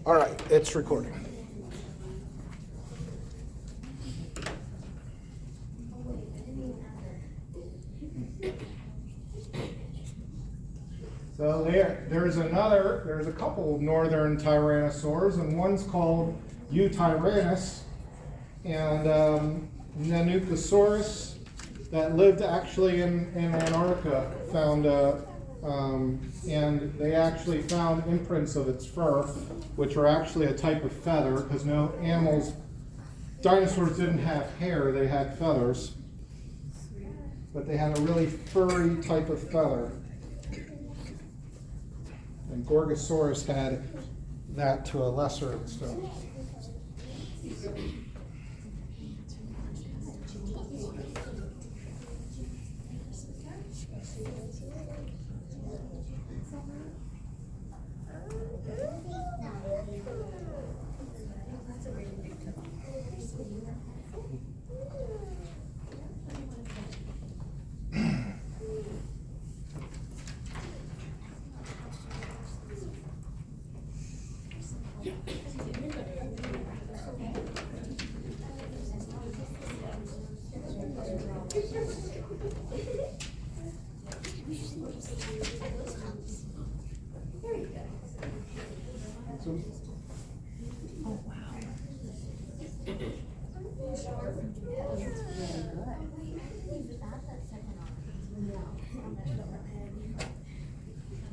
All right, it's recording. So there's a couple of northern tyrannosaurs, and one's called Utyrannus, and Nanucosaurus that lived actually in Antarctica found and they actually found imprints of its fur, which are actually a type of feather, because dinosaurs didn't have hair, they had feathers, but they had a really furry type of feather. And Gorgosaurus had that to a lesser extent. Oh, wow. I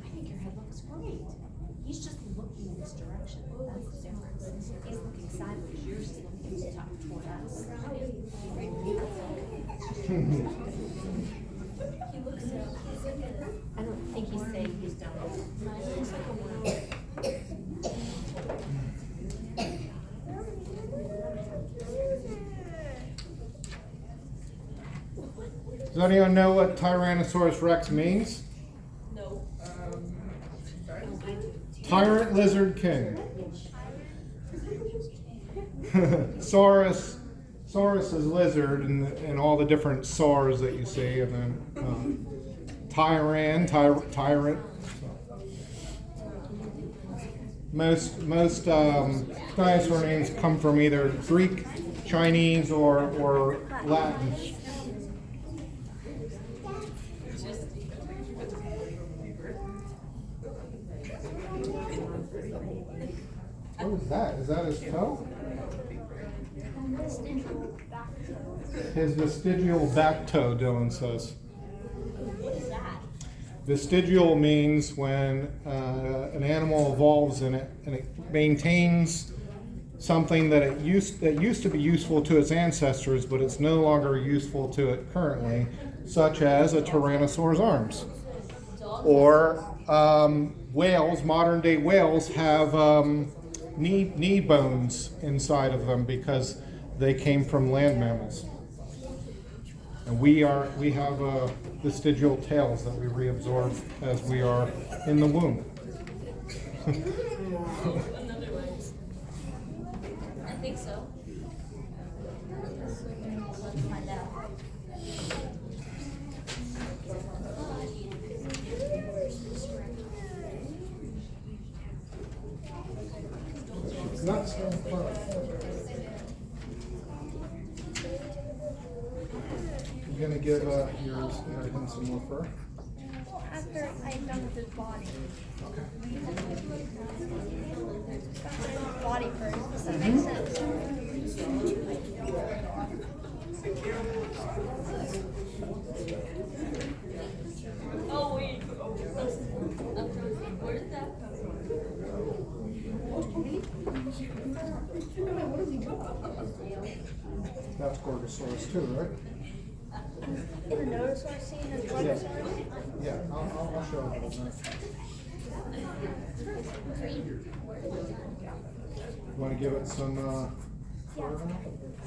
think your head looks great. He's just looking in this direction. That's the difference. He's looking sideways. Yours is looking top toward us. I don't think he's saying he's done it. He looks like a worm. Does anyone know what Tyrannosaurus rex means? No. Tyrant lizard king. Saurus is lizard and all the different saurs that you see, and then tyrant. Most dinosaur names come from either Greek, Chinese, or Latin. What is that? Is that his toe? His vestigial back toe, Dylan says. What is that? Vestigial means when an animal evolves in it and it maintains something that used to be useful to its ancestors, but it's no longer useful to it currently, such as a Tyrannosaur's arms. Or whales, modern day whales, have knee bones inside of them because they came from land mammals. And we have vestigial tails that we reabsorb as we are in the womb. I think so. Let's find out. It's not so fun. You're gonna give him some more fur? Well, after I'm done with his body. Okay. Body first. Does that make sense? Oh, wait. Where did that come That's Gorgosaurus too, right? The dinosaur scene is dinosaurs. Yeah, I'll show it in a minute. You want to give it some fur?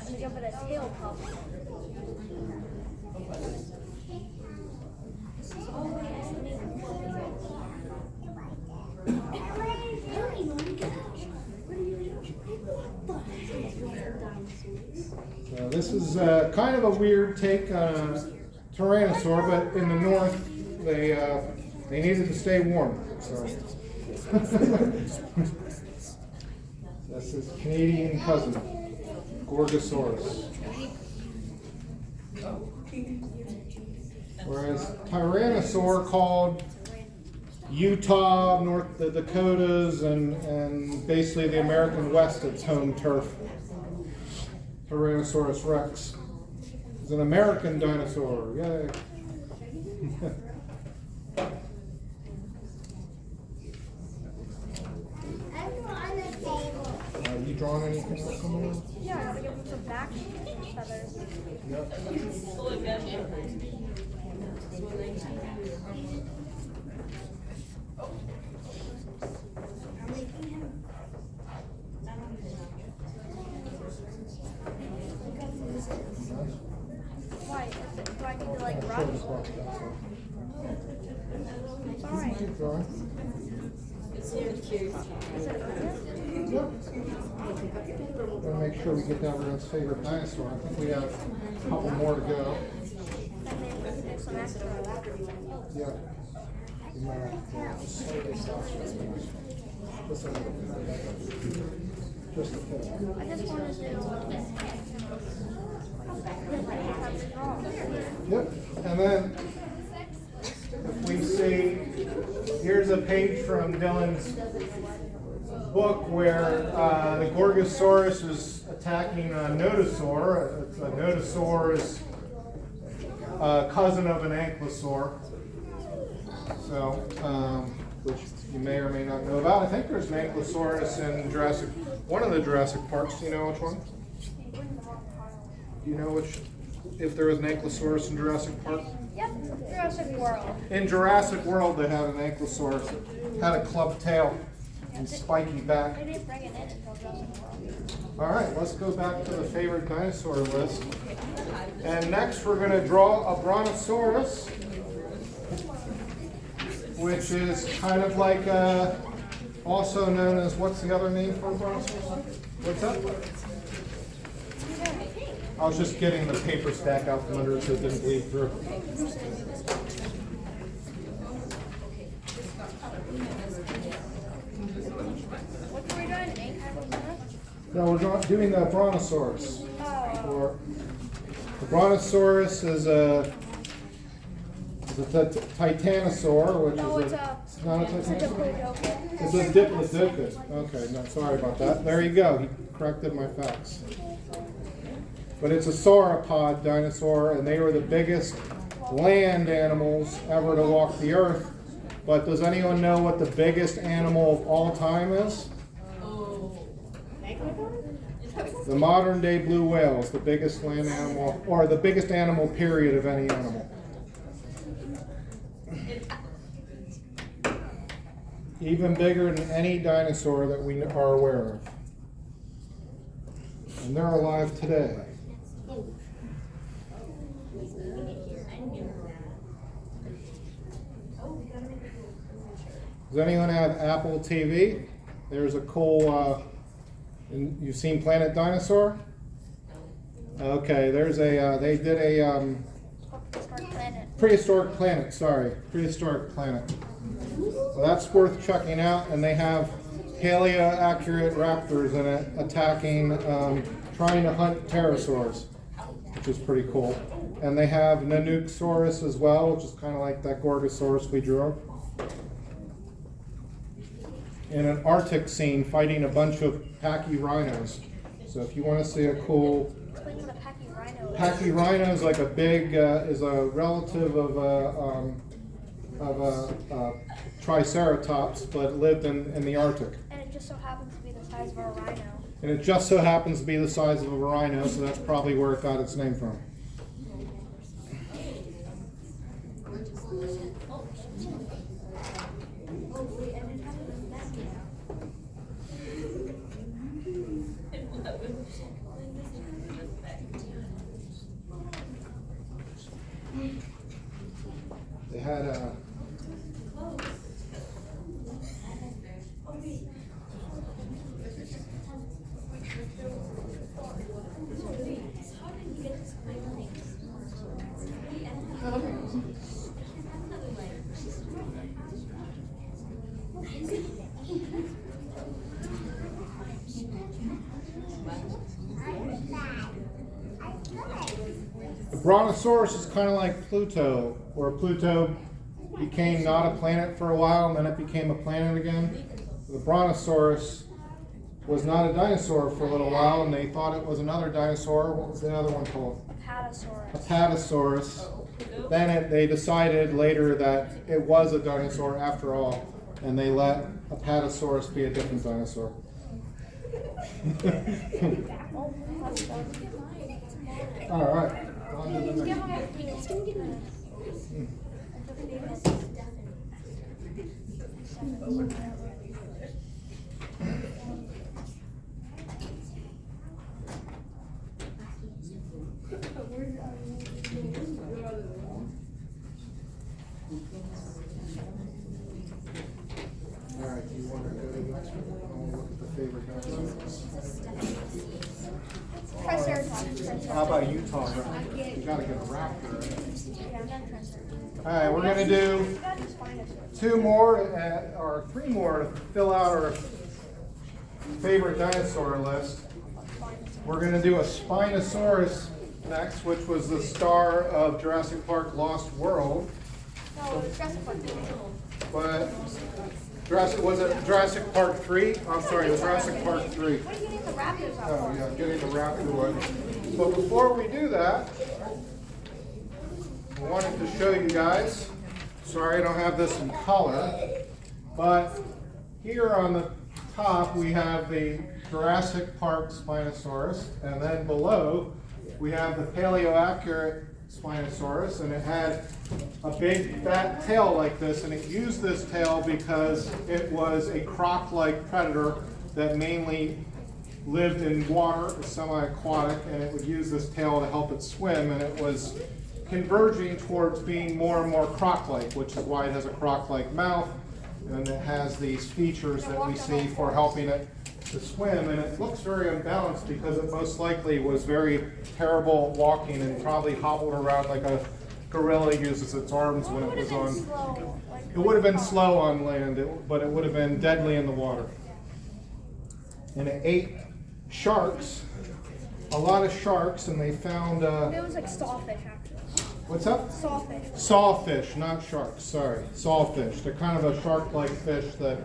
I should give it a tail pop. This is kind of a weird take on a Tyrannosaur, but in the north they needed to stay warm. So. It's its Canadian cousin, Gorgosaurus. Whereas Tyrannosaur, called Utah, North the Dakotas, and basically the American West, its home turf. Tyrannosaurus Rex is an American dinosaur. Yay! You drawn anything else on there? Yeah, I gotta give him some back feathers. Yep. Why? Do I need to like rub? It's alright. Keep drawing. Is it over? Yep. Gotta make sure we get to everyone's favorite dinosaur. I think we have a couple more to go. And then there's some extra. Yeah. Just a bit. I just want to do. Yep. And then if we see, here's a page from Dylan's book where the Gorgosaurus is attacking a nodosaur. A nodosaur is a cousin of an ankylosaur. So, which you may or may not know about. I think there's an ankylosaurus in one of the Jurassic Parks. Do you know which one? Do you know if there was an ankylosaurus in Jurassic Park? Yep, Jurassic World. In Jurassic World, they had an ankylosaurus. It had a clubbed tail and spiky back. They didn't bring it in until Jurassic World. All right, let's go back to the favorite dinosaur list. And next, we're going to draw a brontosaurus, which is kind of like also known as, what's the other name for a brontosaurus? What's that? I was just getting the paper stack out from under it so it didn't bleed through. What were we doing? No, we're doing the brontosaurus. Oh. Or the brontosaurus is a titanosaur, which No, is it's not a It's a titanosaur. diplodocus. It's a diplodocus. Okay, no, sorry about that. There you go. He corrected my facts. But it's a sauropod dinosaur, and they were the biggest land animals ever to walk the earth. But does anyone know what the biggest animal of all time is? The modern day blue whale is the biggest land animal, or the biggest animal period of any animal. Even bigger than any dinosaur that we are aware of. And they're alive today. Does anyone have Apple TV? There's a cool, you've seen Planet Dinosaur? Okay, there's they did a prehistoric planet. So that's worth checking out, and they have paleo-accurate raptors in it attacking, trying to hunt pterosaurs, which is pretty cool. And they have Nanooksaurus as well, which is kind of like that Gorgosaurus we drew. In an Arctic scene fighting a bunch of pachyrhinos. So if you want to see a cool... Explain what a pachyrhino is. Pachyrhino is like a big, is a relative of a triceratops, but lived in the Arctic. And it just so happens to be the size of a rhino. And it just so happens to be the size of a rhino, so that's probably where it got its name from. They had a Brontosaurus is kind of like Pluto, where Pluto became not a planet for a while and then it became a planet again. The Brontosaurus was not a dinosaur for a little while and they thought it was another dinosaur. What was the other one called? Apatosaurus. Apatosaurus. Then they decided later that it was a dinosaur after all, and they let Apatosaurus be a different dinosaur. All right. On to the next. All right, do you want to go to the next one? I want to look at the favorite dinosaurs. Triceratops. How about Utah? You got to get a raptor. Yeah, I'm done Triceratops. All right, we're going to do two more or three more to fill out our favorite dinosaur list. We're going to do a Spinosaurus next, which was the star of Jurassic Park Lost World. No, it's Jurassic Park. But was it Jurassic Park 3? I'm sorry, it was Jurassic Park 3. What are you getting the raptors out Oh, for? yeah, getting the raptor one. But before we do that, I wanted to show you guys. Sorry, I don't have this in color. But here on the top, we have the Jurassic Park Spinosaurus. And then below, we have the Paleoaccurate Spinosaurus. And it had a big fat tail like this. And it used this tail because it was a croc-like predator that mainly lived in water, semi-aquatic, and it would use this tail to help it swim, and it was converging towards being more and more croc-like, which is why it has a croc-like mouth, and it has these features that we see for helping it to swim, and it looks very unbalanced because it most likely was very terrible walking and probably hobbled around like a gorilla uses its arms when it was on. It would have been slow on land, but it would have been deadly in the water. And it ate sharks, a lot of sharks, and they found, It was like sawfish, actually. what's up? Sawfish. Sawfish, not sharks, sorry, sawfish. They're kind of a shark-like fish that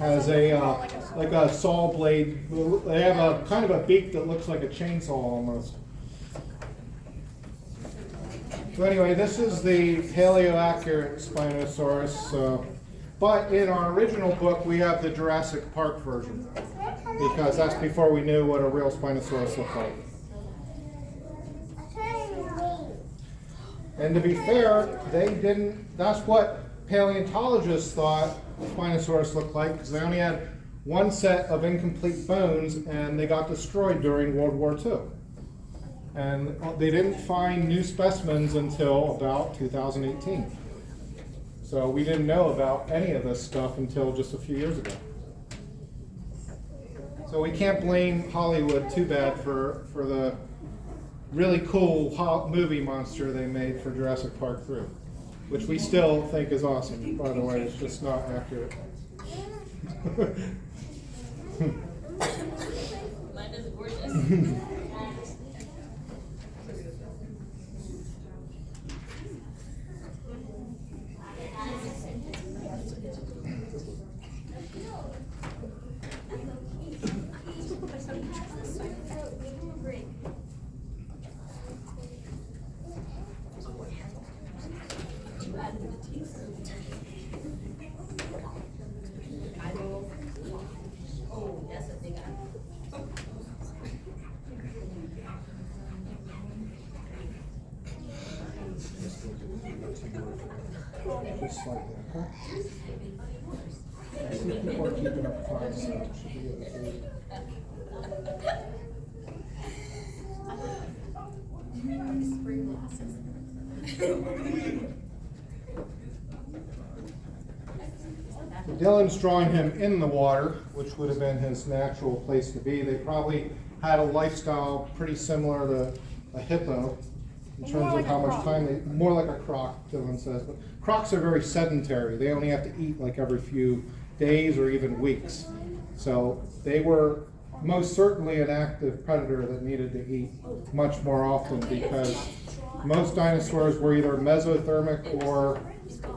has a, like a saw blade. They have a kind of a beak that looks like a chainsaw almost. So anyway, this is the Paleoaccurate Spinosaurus, but in our original book we have the Jurassic Park version, because that's before we knew what a real Spinosaurus looked like. And to be fair, they didn't, that's what paleontologists thought Spinosaurus looked like, because they only had one set of incomplete bones and they got destroyed during World War II. And they didn't find new specimens until about 2018. So we didn't know about any of this stuff until just a few years ago. So we can't blame Hollywood too bad for the really cool movie monster they made for Jurassic Park 3, which we still think is awesome, by the way. It's just not accurate. Mine is gorgeous. Oh, that's a big one. Just like that, okay? I see people are keeping up fine, so it should be able to. Dylan's drawing him in the water, which would have been his natural place to be. They probably had a lifestyle pretty similar to a hippo in terms of how much time they, more like a croc, Dylan says. But crocs are very sedentary. They only have to eat like every few days or even weeks. So they were most certainly an active predator that needed to eat much more often, because most dinosaurs were either mesothermic or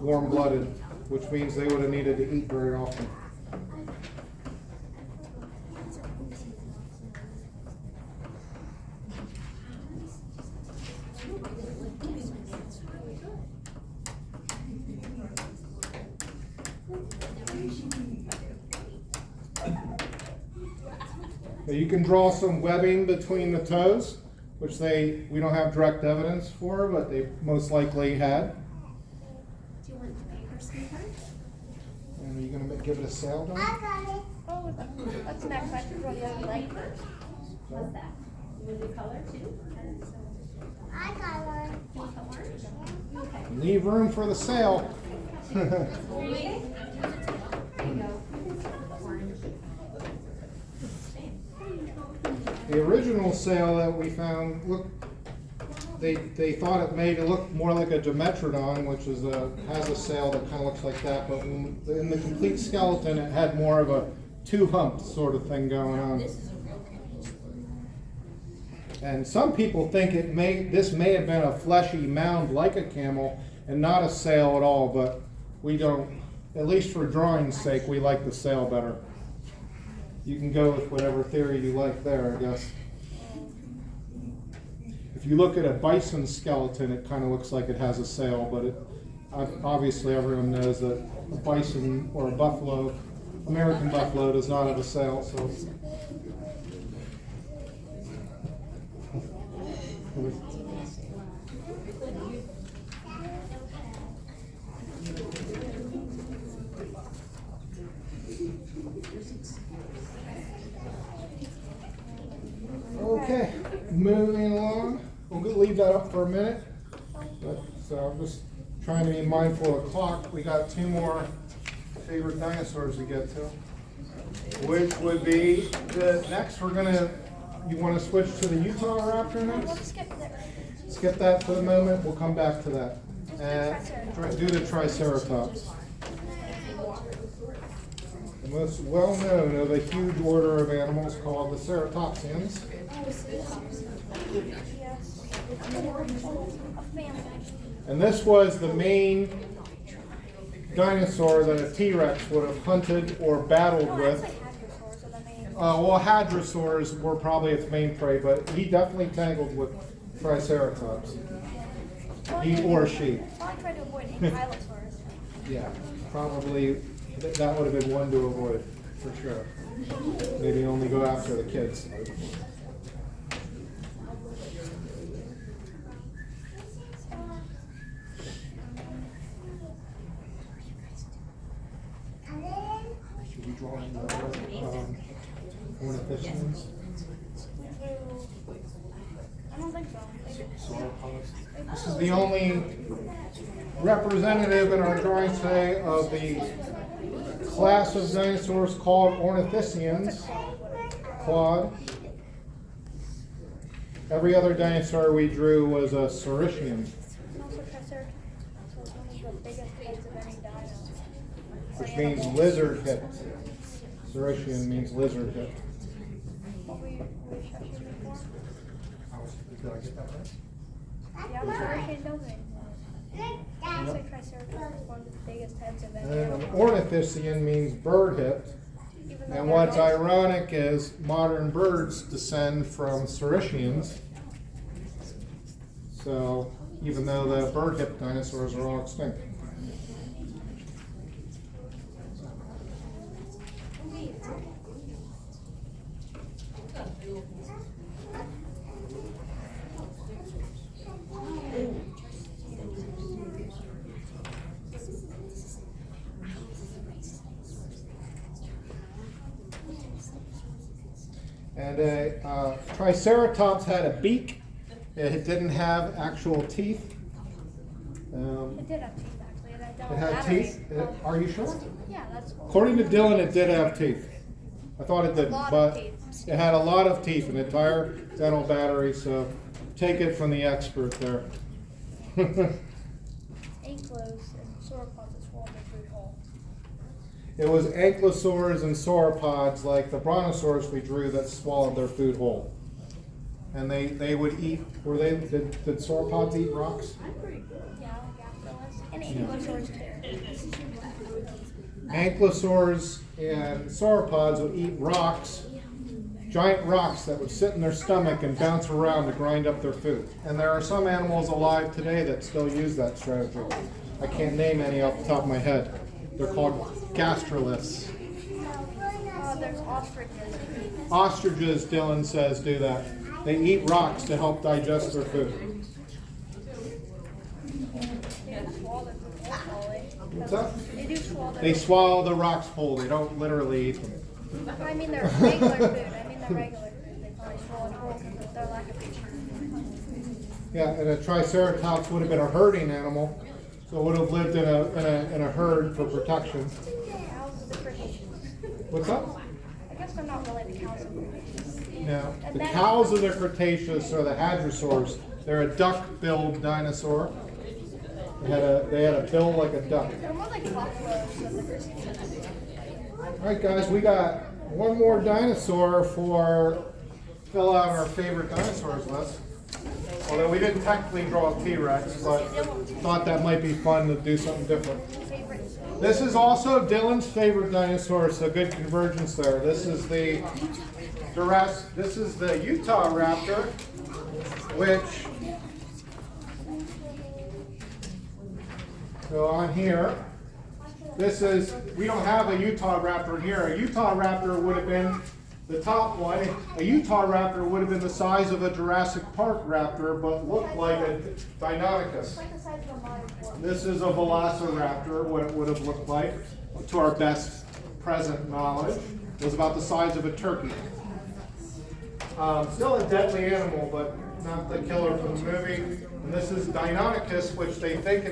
warm-blooded, which means they would have needed to eat very often. Now you can draw some webbing between the toes, which we don't have direct evidence for, but they most likely had. Do you want the paper, sweetheart? And are you going to give it a sail, Don? Oh, that's the next question for the other leg first. What's that? You want the color too? I got one. You want the orange? Okay. Leave room for the sail. There you go. The orange. The original sail that we found, they thought it made it look more like a Dimetrodon, which has a sail that kind of looks like that, but in the complete skeleton it had more of a two-hump sort of thing going on. This is a real camel. And some people think this may have been a fleshy mound like a camel and not a sail at all, but we don't, at least for drawing's sake, we like the sail better. You can go with whatever theory you like there, I guess. If you look at a bison skeleton, it kind of looks like it has a sail, but obviously everyone knows that a bison or a buffalo, American buffalo, does not have a sail. So. Okay, moving along. We'll leave that up for a minute. So I'm just trying to be mindful of the clock. We got two more favorite dinosaurs to get to, which would be the next. You want to switch to the Utah raptor next? Let's skip there. Skip that for the moment. We'll come back to that. And do the Triceratops. The most well-known of a huge order of animals called the ceratopsians. Yes. A family. And this was the main dinosaur that a T-Rex would have hunted or battled No, with. that's like hadrosaurs are the main. Well, hadrosaurs were probably its main prey, but he definitely tangled with Triceratops. He or she. I tried to avoid ankylosaurs. Yeah, probably that would have been one to avoid, for sure. Maybe only go after the kids. Should we draw in the ornithischians? I don't think so. Maybe. This is the only representative in our drawing today of the class of dinosaurs called ornithischians, quad. Every other dinosaur we drew was a saurischian. And also Triceratops was one of the biggest heads of any dino. Which means lizard hipped. Saurischian means lizard hipped. What were you showing before? Did I get that right? Yeah, the Saurischian building. Also Triceratops was one of the biggest heads of any And an animal. ornithischian means bird hipped. Even though And they're what's both- ironic is modern birds descend from saurischians. So even though the bird hipped dinosaurs are all extinct. And a Triceratops had a beak. It didn't have actual teeth. It did have teeth actually. And I It had teeth. Are you sure? Yeah, that's According to Dylan, it did have teeth. I thought it didn't, lot but of teeth. it had a lot of teeth, an entire dental battery. So take it from the expert there. ankylosed and sauropods that swallowed the food whole. It was ankylosaurs and sauropods like the brontosaurus we drew that swallowed their food whole. And they would eat, did sauropods eat rocks? Yeah, and ankylosaurs too. Ankylosaurs and sauropods would eat rocks, giant rocks that would sit in their stomach and bounce around to grind up their food. And there are some animals alive today that still use that strategy. I can't name any off the top of my head. They're called gastroliths. There's ostriches. Ostriches, Dylan says, do that. They eat rocks to help digest their food. They do swallow their food whole. What's that? They do swallow their They swallow the rocks whole. They don't literally eat them. I mean their regular food. They probably swallow it whole because of their lack of food. Yeah, and a triceratops would have been a herding animal, so it would have lived in a herd for protection. Cows are the Cretaceous. What's up? I guess they're not really the cows of the Cretaceous. No, the cows of the Cretaceous are the hadrosaurs. They're a duck-billed dinosaur. They had a bill like a duck. They're more like buffaloes of the Cretaceous. All right, guys, we got one more dinosaur for fill out our favorite dinosaurs list. Although we didn't technically draw a T-Rex, but thought that might be fun to do something different. This is also Dylan's favorite dinosaur, so good convergence there. This is the Utah raptor, which go on here. We don't have a Utah raptor here. A Utah raptor would have been the top one. A Utah raptor would have been the size of a Jurassic Park raptor, but looked like a Deinonychus. This is a Velociraptor, what it would have looked like, to our best present knowledge. It was about the size of a turkey. Still a deadly animal, but not the killer from the movie. And this is Deinonychus, which they think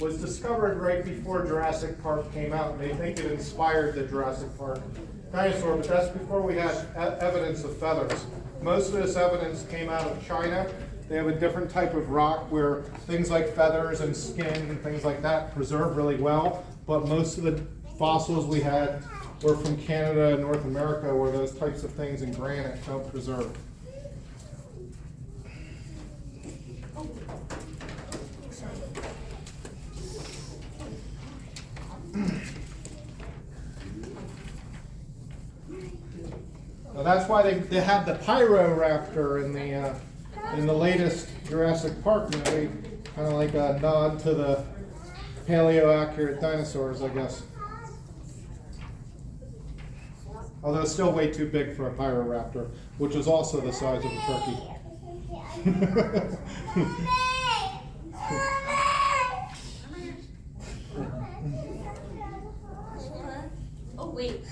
was discovered right before Jurassic Park came out. And they think it inspired the Jurassic Park dinosaur, but that's before we had evidence of feathers. Most of this evidence came out of China. They have a different type of rock where things like feathers and skin and things like that preserve really well, but most of the fossils we had were from Canada and North America, where those types of things in granite don't preserve. Now that's why they had the Pyroraptor in the latest Jurassic Park movie, kind of like a nod to the paleo-accurate dinosaurs, I guess. Although it's still way too big for a Pyroraptor, which is also the size of a turkey. Oh, wait.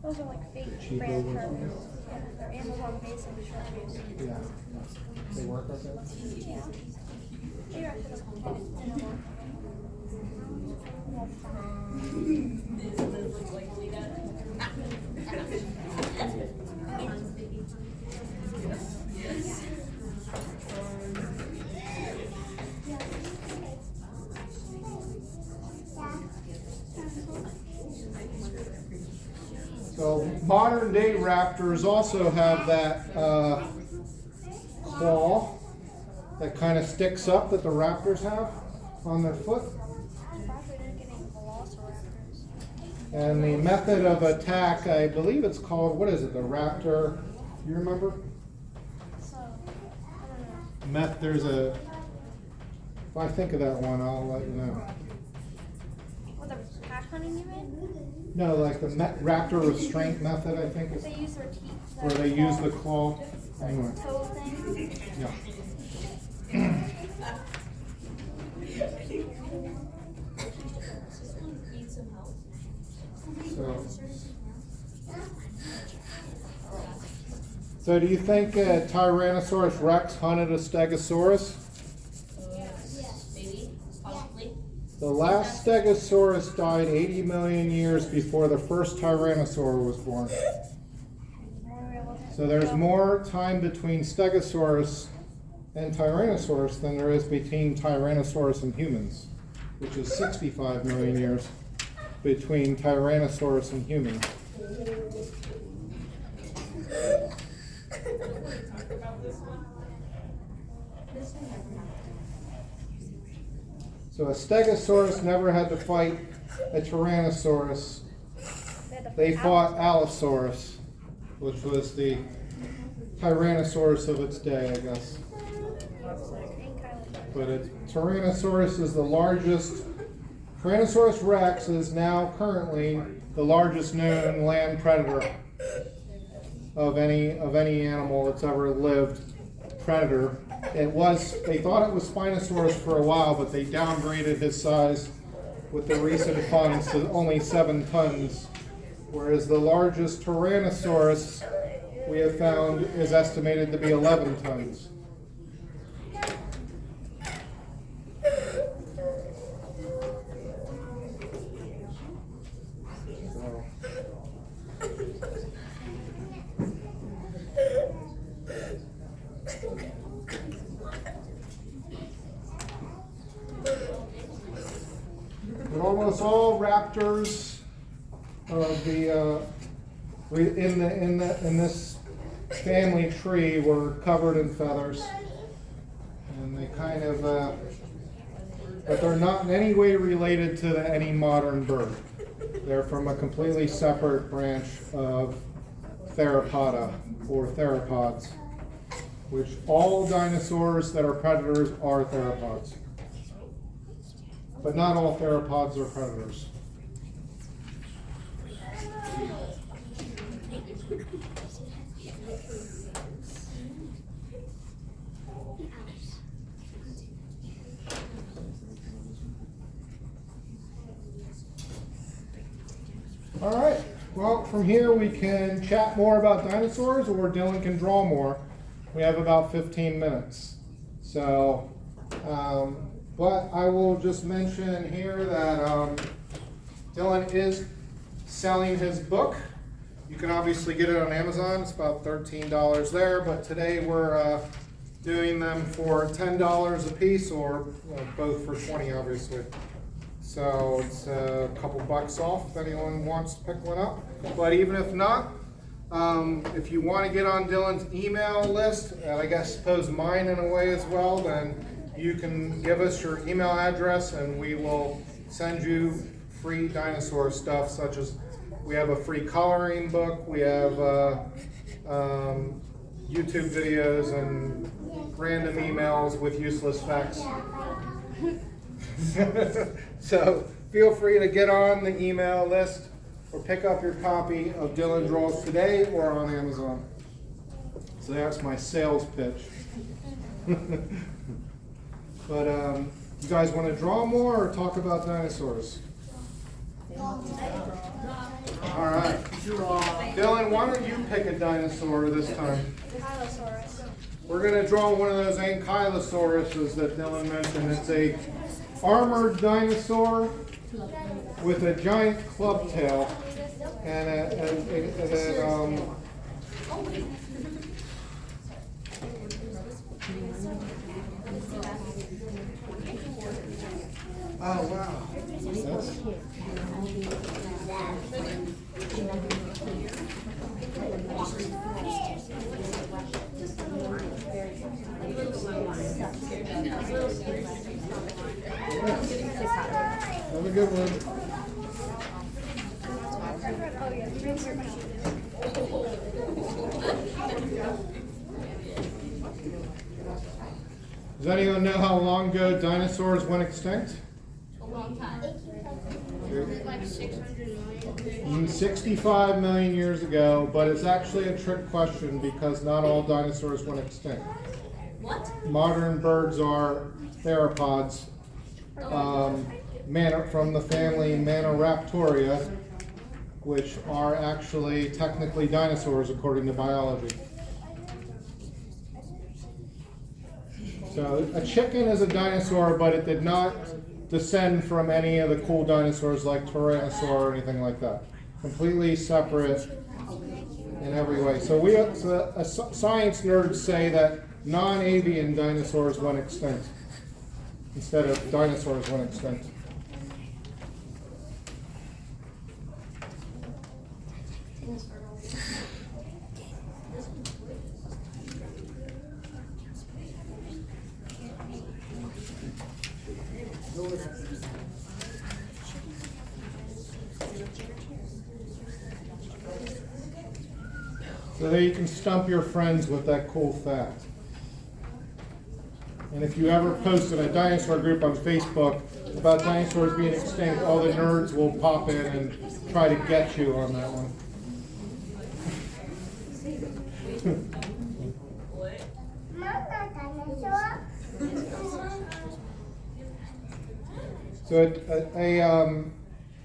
Those are like fake brand turtles. Yeah, they're Amazon Basin turtles. Yeah. They work okay? Yeah. They are So modern day raptors also have that claw that kind of sticks up that the raptors have on their foot. And the method of attack, I believe it's called, what is it, the raptor, you remember? There's a, if I think of that one, I'll let you know. What, the pack hunting you mean? No, like the raptor restraint method, I think. They use their teeth. Where they use the claw. Anyway. Toe thing. Yeah. Need some help. So do you think Tyrannosaurus Rex hunted a Stegosaurus? Yeah. last Stegosaurus died 80 million years before the first Tyrannosaur was born. So there's more time between Stegosaurus and Tyrannosaurus than there is between Tyrannosaurus and humans, which is 65 million years between Tyrannosaurus and humans. So a Stegosaurus never had to fight a Tyrannosaurus. They fought Allosaurus, which was the Tyrannosaurus of its day, I guess. But Tyrannosaurus is the largest. Tyrannosaurus rex is now currently the largest known land predator of any animal that's ever lived. Predator. They thought it was Spinosaurus for a while, but they downgraded his size with the recent finds to only 7 tons, whereas the largest Tyrannosaurus we have found is estimated to be 11 tons. But almost all raptors of the in this family tree were covered in feathers, and they kind of, but they're not in any way related to any modern bird. They're from a completely separate branch of Theropoda or theropods, which all dinosaurs that are predators are theropods. But not all theropods are predators. All right, well, from here we can chat more about dinosaurs, or Dylan can draw more. We have about 15 minutes. So, but I will just mention here that Dylan is selling his book. You can obviously get it on Amazon. It's about $13 there, but today we're doing them for $10 a piece, or both for $20, obviously. So it's a couple bucks off if anyone wants to pick one up. But even if not, if you want to get on Dylan's email list, and I guess suppose mine in a way as well, then you can give us your email address and we will send you free dinosaur stuff, such as we have a free coloring book, we have YouTube videos and random emails with useless facts. So feel free to get on the email list or pick up your copy of Dylan Draws Today or on Amazon. So that's my sales pitch. But you guys want to draw more or talk about dinosaurs? All right. Dylan, why don't you pick a dinosaur this time? Ankylosaurus. We're going to draw one of those ankylosauruses that Dylan mentioned. It's a armored dinosaur with a giant club tail and oh wow. Have a good one. Oh yeah, Does anyone know how long ago dinosaurs went extinct? A long time. like 600 million. 65 million years ago, but it's actually a trick question because not all dinosaurs went extinct. What? Modern birds are theropods, from the family Maniraptoria, which are actually technically dinosaurs according to biology. So a chicken is a dinosaur, but it did not descend from any of the cool dinosaurs like Tyrannosaur or anything like that. Completely separate in every way. So science nerds say that non-avian dinosaurs went extinct instead of dinosaurs went extinct. So there you can stump your friends with that cool fact. And if you ever post in a dinosaur group on Facebook about dinosaurs being extinct, all the nerds will pop in and try to get you on that one. So a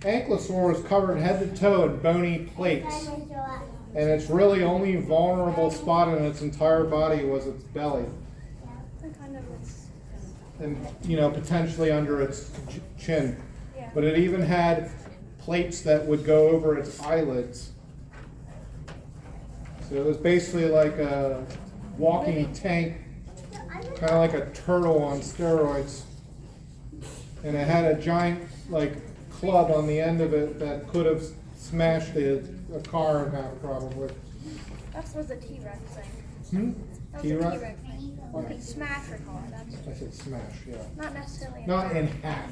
ankylosaur is covered head to toe in bony plates, and its really only vulnerable spot in its entire body was its belly, and potentially under its chin. But it even had plates that would go over its eyelids. So it was basically like a walking tank, kind of like a turtle on steroids. And it had a giant club on the end of it that could have smashed a car in half probably. That was the T-Rex thing. That was T-Rex? the T-Rex thing. Well, it could smash a car. I said smash, yeah. Not necessarily. Not in half,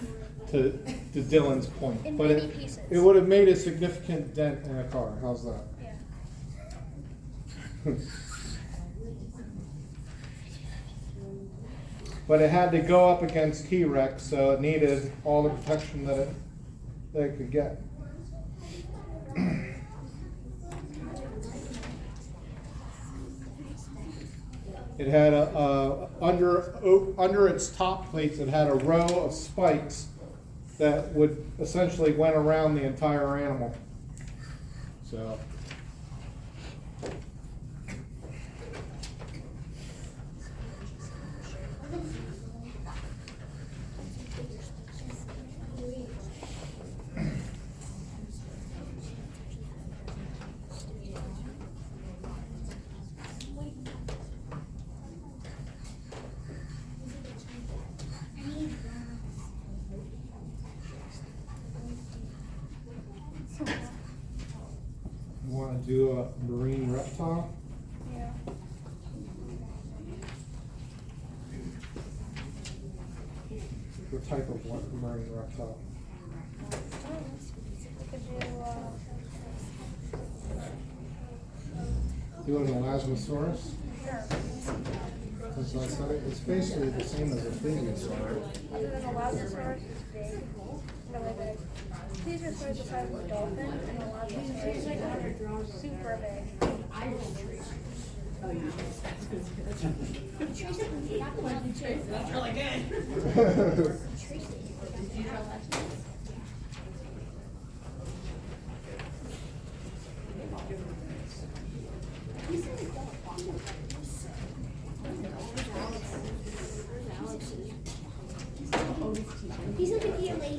to Dylan's point. In But many pieces. it would have made a significant dent in a car. How's that? Yeah. But it had to go up against T-Rex, so it needed all the protection that it could get. It had under its top plates, it had a row of spikes that would essentially went around the entire animal. So. You want to do a marine reptile? Yeah. What type of marine reptile? We could do, Do an Elasmosaurus? sure. As I said, it's basically the same as a plesiosaur. Other than a Logosaurus is big, really big. Plesiosaur is the size of a dolphin, and a Logosaurus is super big. That's really good.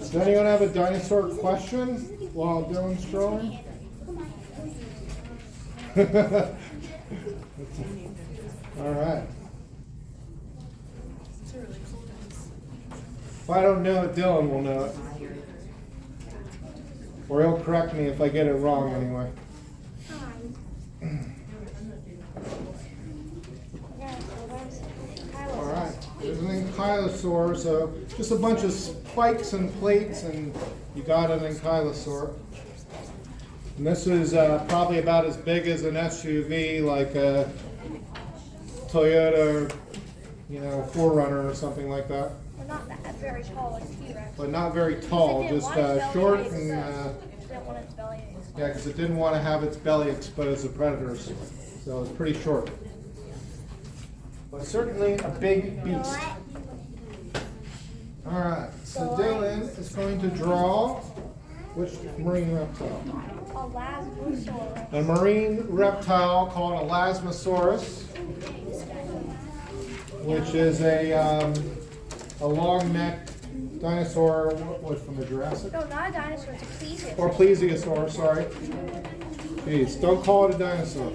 Does anyone have a dinosaur question while Dylan's drawing? All right. If I don't know it, Dylan will know it. Or he'll correct me if I get it wrong anyway. All right. There's an ankylosaur, so just a bunch of spikes and plates, and you got an ankylosaur. And this is probably about as big as an SUV, like a Toyota, 4Runner or something like that. But not that very tall like T-Rex. But not very tall, just short and Didn't want its belly exposed. yeah, because it didn't want to have its belly exposed to predators, so it's pretty short. But certainly a big beast. All right, so Dylan is going to draw which marine reptile? Elasmosaurus. A marine reptile called Elasmosaurus, which is a long-necked Dinosaur, what from the Jurassic? No, not a dinosaur, it's a plesiosaur. Or plesiosaur, sorry. Jeez, don't call it a dinosaur.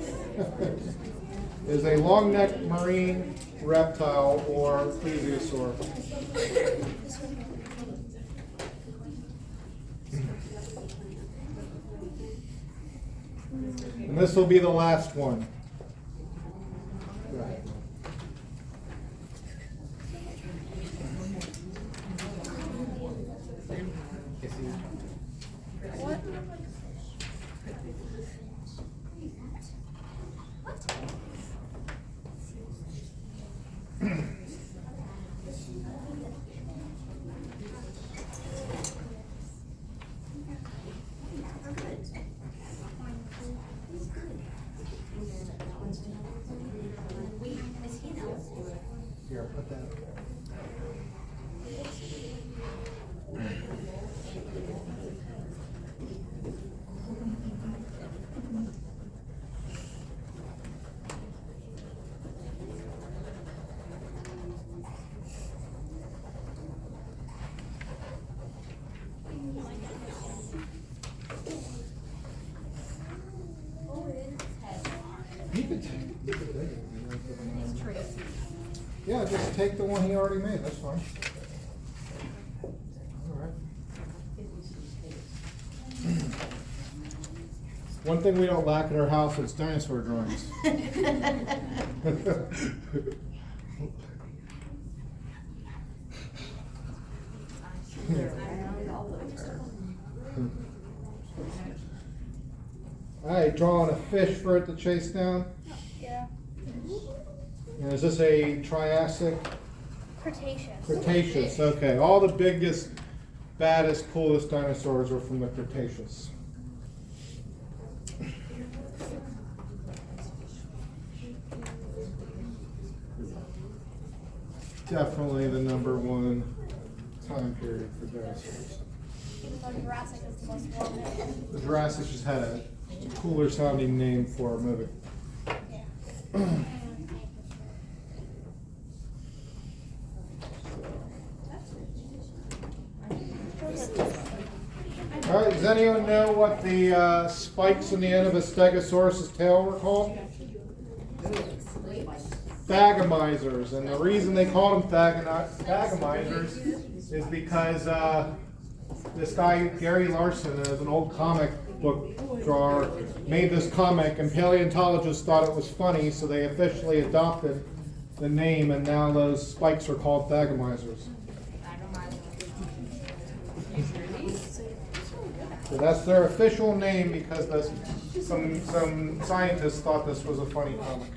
Is a long-necked marine reptile or plesiosaur. And this will be the last one. Go ahead. What? Here, put that. You could take it. Yeah, just take the one he already made, that's fine. Alright. One thing we don't lack at our house is dinosaur drawings. Alright, drawing a fish for it to chase down. Yeah. And is this a Triassic? Cretaceous. Cretaceous, okay. All the biggest, baddest, coolest dinosaurs are from the Cretaceous. Definitely the #1 time period for dinosaurs. Even though Jurassic is the most well-known. The Jurassic just had a cooler sounding name for a movie. All right, does anyone know what the spikes in the end of a Stegosaurus' tail were called? Thagamizers, and the reason they called them thagamizers is because this guy, Gary Larson, is an old comic book drawer, made this comic, and paleontologists thought it was funny, so they officially adopted the name, and now those spikes are called thagamizers. So that's their official name because some scientists thought this was a funny comic.